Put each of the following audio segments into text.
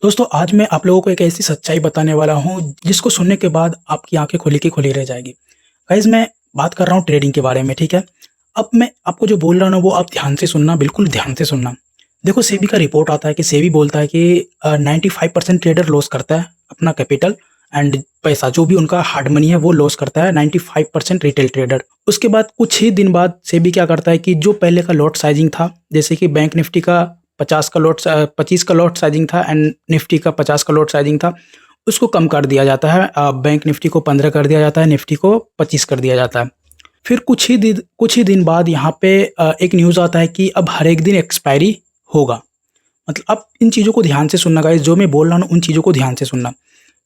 दोस्तों, आज मैं आप लोगों को एक ऐसी सच्चाई बताने वाला हूँ, जिसको सुनने के बाद आपकी आँखें खुली की खुली रह जाएगी। गाइज़, मैं बात कर रहा हूँ ट्रेडिंग के बारे में, ठीक है? अब मैं आपको जो बोल रहा हूँ ना, वो आप ध्यान से सुनना, बिल्कुल ध्यान से सुनना। देखो, सेबी का रिपोर्ट आता है कि सेबी बोलता है कि 95% ट्रेडर लॉस करता है अपना कैपिटल एंड पैसा, जो भी उनका हार्ड मनी है, वो लॉस करता है 95% रिटेल ट्रेडर। उसके बाद कुछ ही दिन बाद सेबी क्या करता है कि जो पहले का लॉट साइज़िंग था, जैसे कि बैंक निफ्टी का 25 का लॉट साइज़िंग था एंड निफ्टी का 50 का लॉट साइज़िंग था, उसको कम कर दिया जाता है। बैंक निफ्टी को 15 कर दिया जाता है, निफ्टी को 25 कर दिया जाता है। फिर कुछ ही दिन बाद यहाँ पे एक न्यूज़ आता है कि अब हर एक दिन एक्सपायरी होगा। मतलब अब इन चीज़ों को ध्यान से सुनना गाइस, जो मैं बोल रहा हूँ उन चीज़ों को ध्यान से सुनना।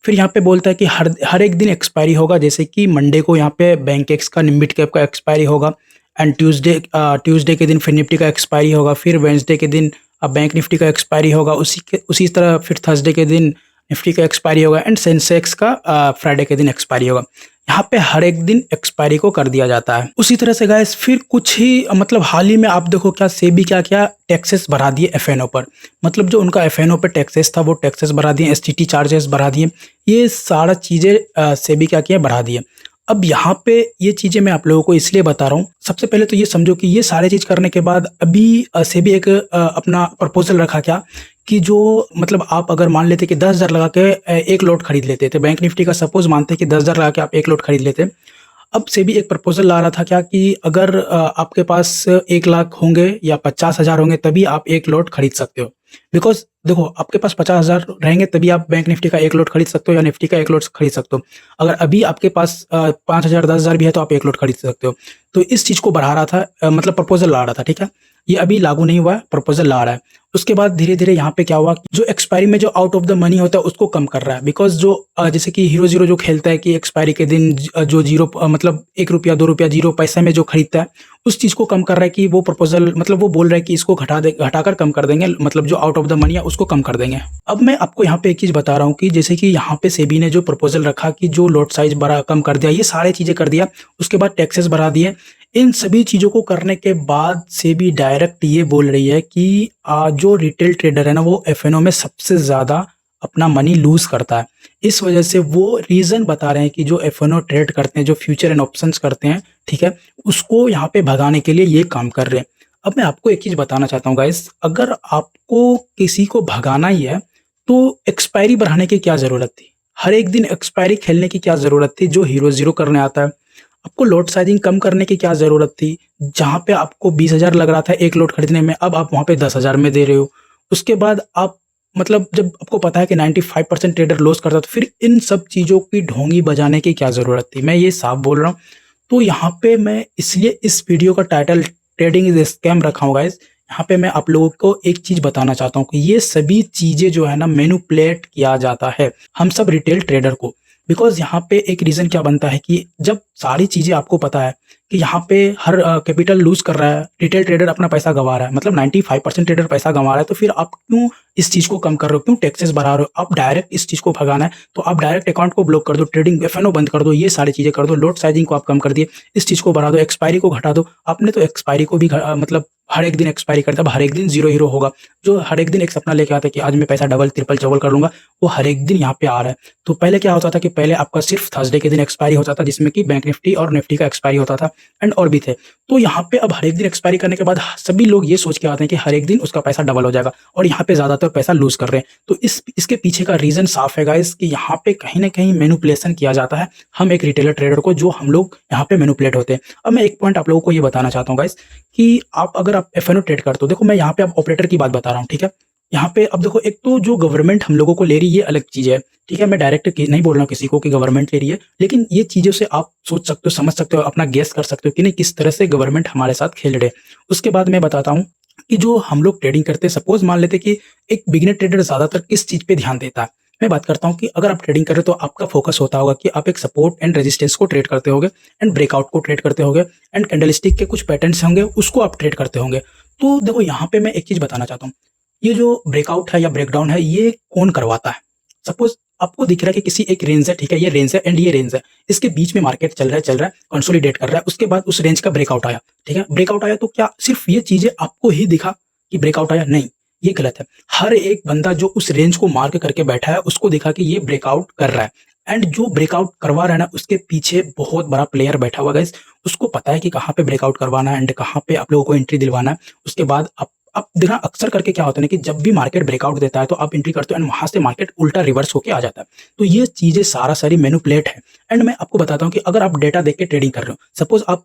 फिर यहाँ पे बोलता है कि हर हर एक दिन एक्सपायरी होगा, जैसे कि मंडे को यहाँ पे बैंक एक्स का मिड कैप का एक्सपायरी होगा एंड ट्यूसडे के दिन फिर निफ्टी का एक्सपायरी होगा, फिर वेडनेसडे के दिन बैंक निफ्टी का एक्सपायरी होगा, उसी तरह फिर थर्सडे के दिन निफ्टी का एक्सपायरी होगा एंड सेंसेक्स का फ्राइडे के दिन एक्सपायरी होगा। यहाँ पे हर एक दिन एक्सपायरी को कर दिया जाता है। उसी तरह से गाइस, फिर कुछ ही मतलब हाल ही में आप देखो, क्या सेबी क्या टैक्सेस बढ़ा दिए एफएनओ पर। मतलब जो उनका एफएनओ पे टैक्सेस था, वो टैक्सेस बढ़ा दिए, एसटीटी चार्जेस बढ़ा दिए। ये सारा चीज़ें सेबी क्या किया, बढ़ा दिए। अब यहाँ पे ये चीज़ें मैं आप लोगों को इसलिए बता रहा हूँ, सबसे पहले तो ये समझो कि ये सारे चीज़ करने के बाद अभी सेबी एक अपना प्रपोजल रखा क्या, कि जो मतलब आप अगर मान लेते कि 10,000 लगा के एक लॉट खरीद लेते थे, बैंक निफ्टी का सपोज़ मानते कि 10,000 लगा के आप एक लॉट खरीद लेते। अब सेबी एक प्रपोज़ल ला रहा था क्या, कि अगर आपके पास 1 लाख होंगे या 50,000 होंगे, तभी आप एक लॉट खरीद सकते हो। बिकॉज़ देखो, आपके पास 50,000 रहेंगे तभी आप बैंक निफ्टी का एक लॉट खरीद सकते हो या निफ्टी का एक लॉट खरीद सकते हो। अगर अभी आपके पास 5,000 10,000 भी है तो आप एक लॉट खरीद सकते हो। तो इस चीज़ को बढ़ा रहा था, मतलब प्रपोज़ल ला रहा था, ठीक है? ये अभी लागू नहीं हुआ है, प्रपोज़ल ला रहा है। उसके बाद धीरे-धीरे यहाँ पे क्या हुआ, जो एक्सपायरी में जो आउट ऑफ द मनी होता है उसको कम कर रहा है। बिकॉज़ जो जैसे कि हीरो ज़ीरो जो खेलता है कि एक्सपायरी के दिन जो ज़ीरो मतलब ₹1 ₹2 ज़ीरो पैसे में जो खरीदता है, उस चीज़ को कम कर रहा है। कि वो प्रपोज़ल मतलब वो बोल रहा है कि इसको घटाकर कम कर देंगे, मतलब जो आउट ऑफ द मनी है उसको कम कर देंगे। अब मैं आपको यहाँ पे एक चीज़ बता रहा हूँ कि जैसे कि यहाँ पे सेबी ने जो प्रपोज़ल रखा कि जो लॉट साइज़ बड़ा कम कर दिया, ये सारी चीज़ें कर दिया। उसके बाद टैक्सेस बढ़ा दिए। इन सभी चीज़ों को करने के बाद सेबी डायरेक्ट ये बोल रही है कि जो रिटेल ट्रेडर है ना, वो एफएनओ में सबसे ज़्यादा अपना मनी लूज़ करता है। इस वजह से वो रीज़न बता रहे हैं कि जो एफएनओ ट्रेड करते हैं, जो फ्यूचर एंड ऑप्शंस करते हैं, ठीक है? उसको यहाँ पे भगाने के लिए ये काम कर रहे हैं। अब मैं आपको एक चीज़ बताना चाहता हूँ गाइस, अगर आपको किसी को भगाना ही है, तो एक्सपायरी बढ़ाने की क्या ज़रूरत थी? हर एक दिन एक्सपायरी खेलने की क्या ज़रूरत थी, जो हीरो ज़ीरो करने आता है? आपको लॉट साइज़िंग कम करने की क्या ज़रूरत थी? जहाँ पे आपको 20,000 लग रहा था एक लॉट खरीदने में, अब आप वहाँ पे 10,000 में दे रहे हो। उसके बाद आप मतलब जब आपको पता है कि 95% ट्रेडर लॉस करता है, तो फिर इन सब चीज़ों की ढोंगी बजाने की क्या ज़रूरत थी? मैं ये साफ बोल रहा हूँ। तो यहाँ पे मैं इसलिए इस वीडियो का title trading is a scam रखा हूँ गाइज़। यहाँ पे मैं आप लोगों को एक चीज़ बताना चाहता हूँ कि ये सभी चीज़ें जो है ना, मैनिपुलेट किया जाता है हम सब रिटेल ट्रेडर को। बिकॉज़ यहाँ पे एक रीज़न क्या बनता है कि जब सारी चीज़ें आपको पता है कि यहाँ पे हर कैपिटल लूज़ कर रहा है, रिटेल ट्रेडर अपना पैसा गँवा रहा है, मतलब 95% ट्रेडर पैसा गँवा रहा है, तो फिर आप क्यों इस चीज़ को कम कर रहे हो? क्यों टैक्सेस बढ़ा रहे हो? आप डायरेक्ट इस चीज़ को भगाना है, तो आप डायरेक्ट अकाउंट को ब्लॉक कर दो, ट्रेडिंग एफएनओ बंद कर दो, ये सारी चीज़ें कर दो, लॉट साइज़िंग को आप कम कर दिए, इस चीज़ को बढ़ा दो, एक्सपायरी को घटा दो। आपने तो एक्सपायरी को भी मतलब हर एक दिन एक्सपायरी करता है, अब हर एक दिन ज़ीरो हीरो होगा। जो हर एक दिन एक सपना लेके आता है कि आज मैं पैसा डबल, ट्रिपल, चौबल कर लूँगा, वो हर एक दिन यहाँ पे आ रहा है। तो पहले क्या होता था कि पहले आपका सिर्फ़ थर्सडे के दिन एक्सपायरी होता था, जिसमें कि बैंक निफ्टी और निफ्टी का एक्सपायरी होता था एंड और भी थे। तो यहाँ पे अब हर एक दिन एक्सपायरी करने के बाद सभी लोग ये सोच के आते हैं कि हर एक दिन उसका पैसा डबल हो जाएगा, और यहाँ पे ज़्यादातर पैसा लूज़ कर रहे हैं। तो इसके पीछे का रीज़न साफ़ है गाइस, कि यहाँ पे कहीं न कहीं मैनिपुलेशन किया जाता है हम एक रिटेलर ट्रेडर को, जो हम लोग यहाँ पे मैनिपुलेट होते हैं। अब मैं एक पॉइंट आप लोगों को ये बताना चाहता हूँ गाइस, कि अगर आप एफएनओ ट्रेड करते हो, देखो मैं यहाँ पे अब ऑपरेटर की बात बता रहा हूँ, ठीक है? यहाँ पे अब देखो, एक तो जो गवर्नमेंट हम लोगों को ले रही है ये अलग चीज़ है, ठीक है? मैं डायरेक्ट नहीं बोल रहा हूँ किसी को कि गवर्नमेंट ले रही है, लेकिन ये चीज़ों से आप सोच सकते हो, समझ सकते हो, अपना गेस कर सकते हो कि नहीं किस तरह से गवर्नमेंट हमारे साथ खेल रहे हैं। उसके बाद मैं बताता हूँ कि जो हम लोग ट्रेडिंग करते हैं, सपोज़ मान लेते हैं कि एक बिगिनर ट्रेडर ज़्यादातर किस चीज़ पे ध्यान देता है। मैं बात करता हूँ कि अगर आप ट्रेडिंग कर रहे हो, तो आपका फोकस होता होगा कि आप एक सपोर्ट एंड रेजिस्टेंस को ट्रेड करते होगे एंड ब्रेकआउट को ट्रेड करते होगे एंड कैंडलस्टिक के कुछ पैटर्न्स होंगे, उसको आप ट्रेड करते होंगे। तो देखो, यहाँ पे मैं एक चीज़ बताना चाहता हूँ, ये जो ब्रेकआउट है या ब्रेकडाउन है, ये कौन करवाता है? सपोज़ आपको दिख रहा है कि किसी एक रेंज है, ठीक है? ये रेंज है एंड ये रेंज है। इसके बीच में मार्केट चल रहा है, कंसोलिडेट कर रहा है। उसके बाद उस रेंज का ब्रेकआउट आया, ठीक है? ब्रेकआउट आया तो क्या सिर्फ़ ये चीज़ें आपको ही दिखा कि ब्रेकआउट आया? नहीं। ये गलत है। हर एक बंदा जो उस रेंज को मार्क करके बैठा है उसको दिखा कि ये ब्रेकआउट कर रहा है, एंड जो ब्रेकआउट करवा रहा है ना उसके पीछे बहुत बड़ा प्लेयर बैठा हुआ है गाइस। उसको पता है कि कहाँ पे ब्रेकआउट करवाना है एंड कहाँ पे आप लोगों को एंट्री दिलवाना है। उसके बाद आप देखना अक्सर करके क्या होता है ना कि जब भी मार्केट ब्रेकआउट देता है तो आप एंट्री करते हो एंड वहां से मार्केट उल्टा रिवर्स होके आ जाता है। तो ये चीजें सारी मैनिपुलेट है। एंड मैं आपको बताता हूँ कि अगर आप डेटा देख के ट्रेडिंग कर रहे हो, सपोज आप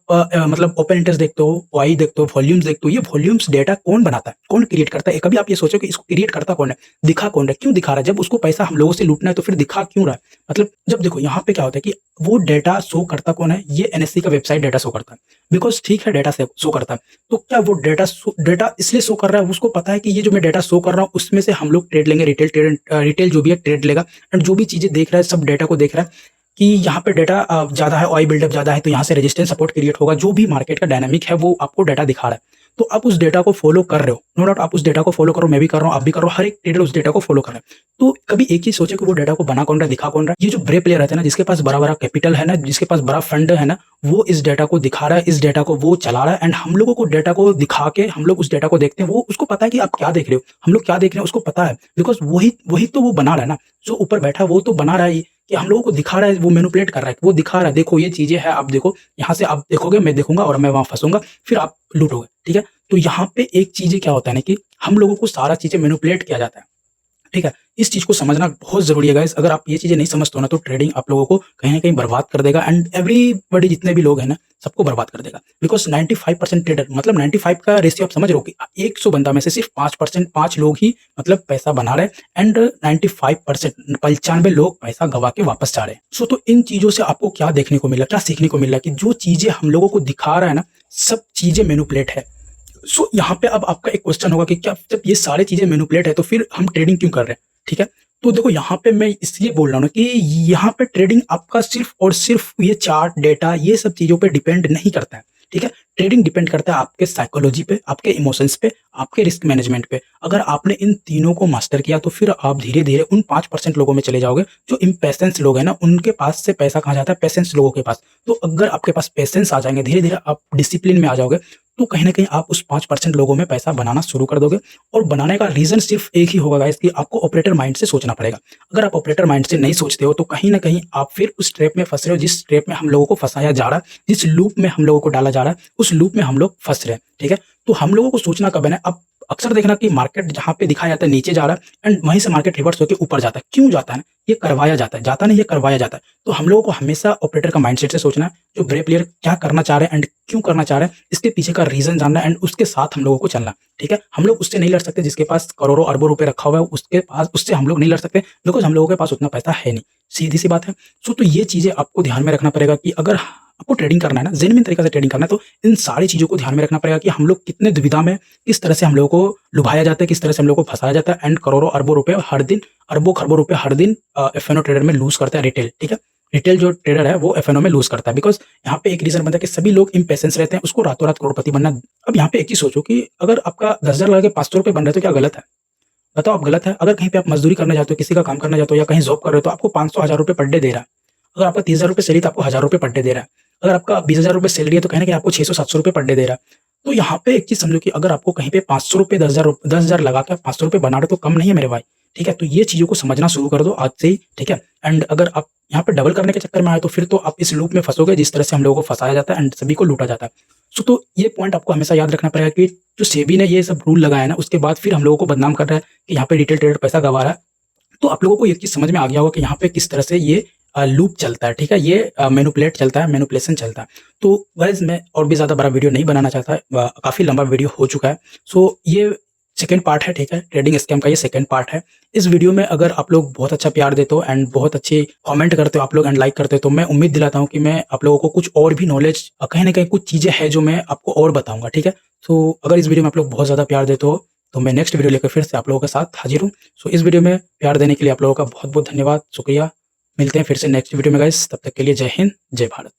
मतलब ओपन इंटरेस्ट देखते हो, वाई देखते हो, वॉल्यूम्स देखते हो, ये वॉल्यूम्स डेटा कौन बनाता है, कौन क्रिएट करता है? कभी आप ये सोचो कि इसको क्रिएट करता कौन है, दिखा कौन रहा है, क्यों दिखा रहा है? जब उसको पैसा हम लोगों से लूटना है तो फिर दिखा क्यों रहा है? मतलब जब देखो यहाँ पे क्या होता है कि वो डेटा शो करता कौन है, ये एनएससी का वेबसाइट डेटा शो करता है, बिकॉज ठीक है डेटा शो करता है। तो क्या वो डेटा इसलिए शो कर रहा है, उसको पता है कि ये जो मैं डेटा शो कर रहा हूँ उसमें से हम लोग ट्रेड लेंगे, रिटेल जो भी है ट्रेड लेगा, एंड जो भी चीजें देख रहा है सब डेटा को देख रहा है कि यहाँ पे डेटा ज्यादा है, ऑयल बिल्डअप ज्यादा है, तो यहाँ से रेजिस्टेंस सपोर्ट क्रिएट होगा। जो भी मार्केट का डायनामिक है वो आपको डेटा दिखा रहा है। तो आप उस डेटा को फॉलो कर रहे हो, नो डाउट आप उस डेटा को फॉलो करो, मैं भी कर रहा हूँ, आप भी कर रहे हो, हर एक ट्रेडर उस डेटा को फॉलो कर रहा है। तो कभी एक चीज सोचे कि वो डेटा को बना कौन रहा है, दिखा कौन रहा है? ये जो बड़े प्लेयर रहते हैं ना, जिसके पास बड़ा बड़ा कैपिटल है ना, जिसके पास बड़ा फंड है ना, वो इस डेटा को दिखा रहा है, इस डेटा को वो चला रहा है, एंड हम लोगों को डेटा को दिखा के हम लोग उस डेटा को देखते हैं। वो उसको पता है कि आप क्या देख रहे हो, हम लोग क्या देख रहे हैं उसको पता है, बिकॉज वही तो वो बना रहा है ना, जो ऊपर बैठा है वो तो बना रहा है कि हम लोगों को दिखा रहा है, वो मैनिपुलेट कर रहा है, वो दिखा रहा है देखो ये चीजें हैं, आप देखो यहाँ से आप देखोगे, मैं देखूंगा और मैं वहां फंसूंगा, फिर आप लूटोगे, ठीक है? तो यहाँ पे एक चीजें क्या होता है ना कि हम लोगों को सारा चीजें मैनिपुलेट किया जाता है, ठीक है? इस चीज को समझना बहुत जरूरी है गाइस। अगर आप ये चीजें नहीं समझते हो ना तो ट्रेडिंग आप लोगों को कहीं ना कहीं बर्बाद कर देगा, एंड एवरीबॉडी जितने भी लोग हैं ना सबको बर्बाद कर देगा। बिकॉज 95% ट्रेडर, मतलब 95 का रेशियो आप समझ रहे हो कि 100 बंदा में से सिर्फ 5% 5 लोग ही मतलब पैसा बना रहे हैं, एंड 95% 95 लोग पैसा गवा के वापस जा रहे हैं। सो तो इन चीजों से आपको क्या देखने को मिला, क्या सीखने को मिला कि जो चीजें हम लोगों को दिखा रहा है ना सब चीजें मैनिपुलेट है। सो यहाँ पे अब आपका एक क्वेश्चन होगा कि क्या जब ये सारी चीजें मैनिपुलेट है तो फिर हम ट्रेडिंग क्यों कर रहे हैं, ठीक है? तो देखो यहाँ पे मैं इसलिए बोल रहा हूँ ना कि यहाँ पे ट्रेडिंग आपका सिर्फ और सिर्फ ये चार्ट डेटा ये सब चीजों पे डिपेंड नहीं करता है, ठीक है? ट्रेडिंग डिपेंड करता है आपके साइकोलॉजी पे, आपके इमोशंस पे, आपके रिस्क मैनेजमेंट पे। अगर आपने इन तीनों को मास्टर किया तो फिर आप धीरे धीरे उन 5% लोगों में चले जाओगे जो इम्पेशेंस लोग हैं ना, उनके पास से पैसा कहाँ जाता है, पेशेंस लोगों के पास। तो अगर आपके पास पेशेंस आ जाएंगे, धीरे धीरे आप डिसिप्लिन में आ जाओगे, तो कहीं ना कहीं आप उस 5% लोगों में पैसा बनाना शुरू कर दोगे। और बनाने का रीजन सिर्फ एक ही होगा गाइस कि आपको ऑपरेटर माइंड से सोचना पड़ेगा। अगर आप ऑपरेटर माइंड से नहीं सोचते हो तो कहीं ना कहीं आप फिर उस ट्रैप में फंस रहे हो, जिस ट्रैप में हम लोगों को फंसाया जा रहा है, जिस लूप में हम लोगों को डाला जा रहा है, उस लूप में हम लोग फंस रहे हैं, ठीक है? तो हम लोगों को सोचना कब है ना, अब अक्सर देखना कि मार्केट जहां पे दिखाया जाता है नीचे जा रहा है एंड वहीं से मार्केट रिवर्स होकर ऊपर जाता है। क्यों जाता है ना, ये करवाया जाता है, जाता नहीं, ये करवाया जाता है। तो हम लोगों को हमेशा ऑपरेटर का माइंडसेट से सोचना है, जो बड़े प्लेयर क्या करना चाह रहे हैं एंड क्यों करना चाह रहे हैं, इसके पीछे का रीजन जानना एंड उसके साथ हम लोगों को चलना, ठीक है? हम लोग उससे नहीं लड़ सकते जिसके पास करोड़ों अरबों रुपए रखा हुआ है, उसके पास उससे हम लोग नहीं लड़ सकते, बिकॉज हम लोगों के पास उतना पैसा है नहीं, सीधी सी बात है। सो तो ये चीजें आपको ध्यान में रखना पड़ेगा कि अगर आपको ट्रेडिंग करना है ना, जेन्युइन तरीके से ट्रेडिंग करना है, तो इन सारी चीजों को ध्यान में रखना पड़ेगा कि हम लोग कितने दुविधा में, किस तरह से हम लोगों को लुभाया जाता है, किस तरह से हम लोगों को फंसाया जाता है, एंड करोड़ों अरबों रुपए हर दिन, अरबों खरबों रुपए हर दिन एफएनओ ट्रेडर में लूज करता है रिटेल, ठीक है? रिटेल जो ट्रेडर है वो एफएनओ में लूज करता है, बिकॉज यहाँ पे एक रीजन बनता है कि सभी लोग इम्पेशेंस रहते हैं, उसको रातों रात करोड़पति बनना। अब यहाँ पे एक चीज सोचो कि अगर आपका 10,000 लगा के 500 रुपए बन रहे तो क्या गलत है? बताओ आप गलत है? अगर कहीं पे आप मजदूरी करने जाते हो, किसी का काम करने जाते हो या कहीं जॉब कर रहे हो तो आपको 500 1000 रुपए पर डे दे रहा है। अगर आपका 30,000 रुपए सैलरी तो आपको 1000 रुपए पर डे दे रहा है। अगर आपका 20,000 रुपए सैलरी है तो कहीं ना कहीं आपको 600-700 रुपए पर डे दे रहा है। तो यहाँ पे एक चीज समझो कि अगर आपको कहीं पे 500 रुपए 10,000 लगा कर 500 रुपए बना रहे तो कम नहीं है मेरे भाई, ठीक है? तो ये चीजों को समझना शुरू कर दो आज से ही, ठीक है? एंड अगर आप यहाँ पे डबल करने के चक्कर में आए तो फिर तो आप इस लूप में फंसोगे जिस तरह से हम लोगों को फंसाया जाता है एंड सभी को लूटा जाता है। सो तो ये पॉइंट आपको हमेशा याद रखना पड़ेगा कि जो सेबी ने ये सब रूल लगाया है ना, उसके बाद फिर हम लोगों को बदनाम कर रहा है कि यहाँ पे रिटेल ट्रेडर पैसा गवा रहा है। तो आप लोगों को एक चीज समझ में आ गया होगा कि यहाँ पे किस तरह से ये लूप चलता है, ठीक है? ये मैनिपुलेट चलता है, मैनिपुलेशन चलता है। तो गाइस मैं और भी ज्यादा बड़ा वीडियो नहीं बनाना चाहता, काफी लंबा वीडियो हो चुका है। सो ये सेकंड पार्ट है, ठीक है? ट्रेडिंग स्कैम का ये सेकंड पार्ट है। इस वीडियो में अगर आप लोग बहुत अच्छा प्यार देते हो एंड बहुत अच्छे कमेंट करते हो आप लोग एंड लाइक करते हो तो मैं उम्मीद दिलाता हूँ कि मैं आप लोगों को कुछ और भी नॉलेज, कहीं ना कहीं कुछ चीजें हैं जो मैं आपको और बताऊंगा, ठीक है? तो अगर इस वीडियो में आप लोग बहुत ज्यादा प्यार देते हो तो मैं नेक्स्ट वीडियो लेकर फिर से आप लोगों के साथ हाजिर हूँ। सो इस वीडियो में प्यार देने के लिए आप लोगों का बहुत बहुत धन्यवाद, शुक्रिया। मिलते हैं फिर से नेक्स्ट वीडियो में गाइस, तब तक के लिए जय हिंद, जय भारत।